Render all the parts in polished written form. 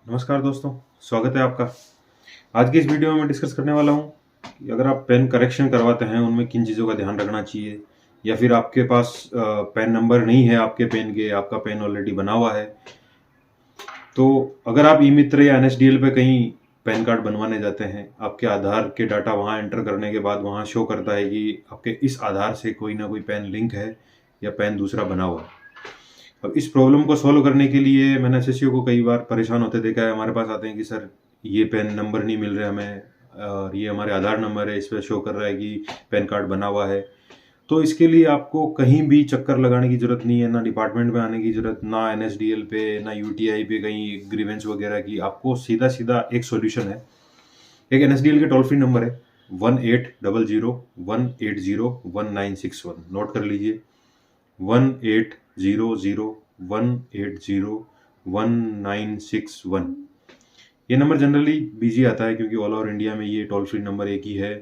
नमस्कार दोस्तों, स्वागत है आपका। आज की इस वीडियो में मैं डिस्कस करने वाला हूँ कि अगर आप पेन करेक्शन करवाते हैं, उनमें किन चीज़ों का ध्यान रखना चाहिए, या फिर आपके पास पेन नंबर नहीं है आपके पेन के, आपका पेन ऑलरेडी बना हुआ है। तो अगर आप ई मित्र या एनएसडीएल पे कहीं पैन कार्ड बनवाने जाते हैं, आपके आधार के डाटा वहाँ एंटर करने के बाद वहाँ शो करता है कि आपके इस आधार से कोई ना कोई पेन लिंक है या पेन दूसरा बना हुआ है। अब इस प्रॉब्लम को सॉल्व करने के लिए मैंने एसएससीओ को कई बार परेशान होते देखा है। हमारे पास आते हैं कि सर ये पेन नंबर नहीं मिल रहे हमें, और ये हमारे आधार नंबर है, इस पर शो कर रहा है कि पैन कार्ड बना हुआ है। तो इसके लिए आपको कहीं भी चक्कर लगाने की जरूरत नहीं है, ना डिपार्टमेंट में आने की जरूरत, ना एनएसडीएल पे, ना यूटीआई पे कहीं ग्रीवेंस वगैरह की। आपको सीधा सीधा एक सॉल्यूशन है। एक एनएसडीएल के टोल फ्री नंबर है 1800 180 1961। नोट कर लीजिए 1800 180 1961। ये नंबर जनरली बिजी आता है क्योंकि ऑल ओवर इंडिया में ये टोल फ्री नंबर एक ही है।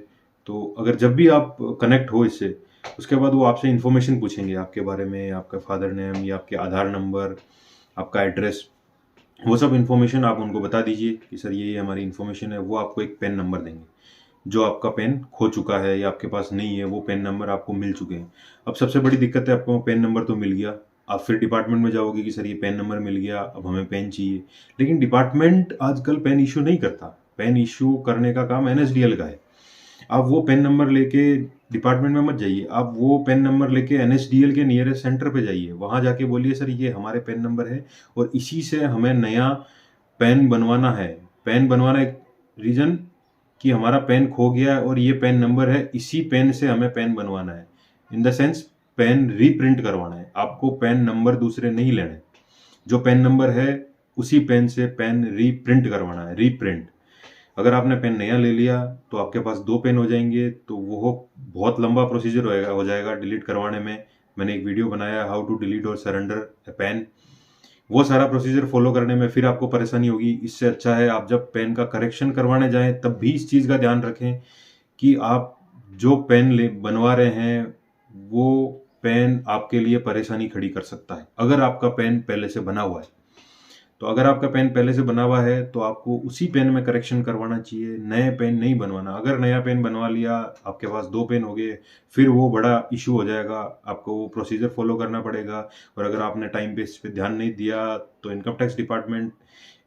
तो अगर जब भी आप कनेक्ट हो इससे, उसके बाद वो आपसे इन्फॉर्मेशन पूछेंगे आपके बारे में, आपका फादर नेम या आपके आधार नंबर, आपका एड्रेस। वो सब इन्फॉर्मेशन आप उनको बता दीजिए कि सर ये हमारी इन्फॉर्मेशन है। वो आपको एक पेन नंबर देंगे। जो आपका पेन खो चुका है या आपके पास नहीं है, वो पेन नंबर आपको मिल चुके हैं। अब सबसे बड़ी दिक्कत है, आपको पेन नंबर तो मिल गया, आप फिर डिपार्टमेंट में जाओगे कि सर ये पेन नंबर मिल गया, अब हमें पेन चाहिए। लेकिन डिपार्टमेंट आजकल पेन इशू नहीं करता। पेन इशू करने का काम एनएसडीएल का है। आप वो पेन नंबर लेके डिपार्टमेंट में मत जाइए, आप वो पेन नंबर लेके एनएसडीएल के नियरेस्ट सेंटर पे जाइए। वहां जाके बोलिए सर ये हमारे पेन नंबर है और इसी से हमें नया पेन बनवाना है। पेन बनवाना एक रीजन कि हमारा पेन खो गया और ये पेन नंबर है, इसी पेन से हमें पेन बनवाना है। In the sense pen reprint करवाना है, आपको पेन नंबर दूसरे नहीं लेने। जो पेन नंबर है उसी पेन से पेन रीप्रिंट करवाना है, रीप्रिंट। अगर आपने पेन नया ले लिया तो आपके पास दो पेन हो जाएंगे, तो वो बहुत लंबा प्रोसीजर हो जाएगा डिलीट करवाने में। मैंने एक वीडियो बनाया हाउ टू डिलीट और सरेंडर ए पेन। वो सारा प्रोसीजर फॉलो करने में फिर आपको परेशानी होगी। इससे अच्छा है आप जब पेन का करेक्शन करवाने जाएं तब भी इस चीज़ का ध्यान रखें कि आप जो पेन बनवा रहे हैं वो पेन आपके लिए परेशानी खड़ी कर सकता है अगर आपका पेन पहले से बना हुआ है। तो अगर आपका पेन पहले से बना हुआ है तो आपको उसी पेन में करेक्शन करवाना चाहिए, नए पेन नहीं बनवाना। अगर नया पेन बनवा लिया, आपके पास दो पेन हो गए, फिर वो बड़ा इशू हो जाएगा, आपको वो प्रोसीजर फॉलो करना पड़ेगा। और अगर आपने टाइम पे इस पे ध्यान नहीं दिया तो इनकम टैक्स डिपार्टमेंट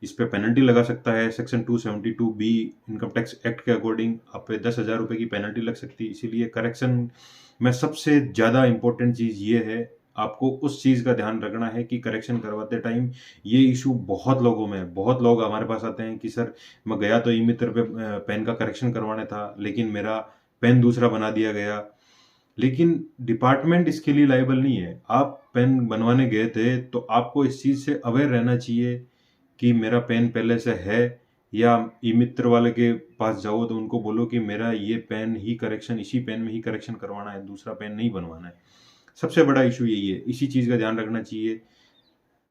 इस पे पेनल्टी लगा सकता है। Section 272B income tax act के अकॉर्डिंग आप पे 10,000 रुपये की पेनल्टी लग सकती है। इसीलिए करेक्शन में सबसे ज़्यादा इंपॉर्टेंट चीज़ ये है, आपको उस चीज़ का ध्यान रखना है कि करेक्शन करवाते टाइम ये इशू बहुत लोगों में, बहुत लोग हमारे पास आते हैं कि सर मैं गया तो ई मित्र पे पेन का करेक्शन करवाने था, लेकिन मेरा पेन दूसरा बना दिया गया। लेकिन डिपार्टमेंट इसके लिए लायबल नहीं है। आप पेन बनवाने गए थे तो आपको इस चीज़ से अवेयर रहना चाहिए कि मेरा पेन पहले से है। या ई मित्र वाले के पास जाओ तो उनको बोलो कि मेरा ये पेन ही करेक्शन, इसी पेन में ही करेक्शन करवाना है, दूसरा पेन नहीं बनवाना है। सबसे बड़ा इशू यही है, इसी चीज़ का ध्यान रखना चाहिए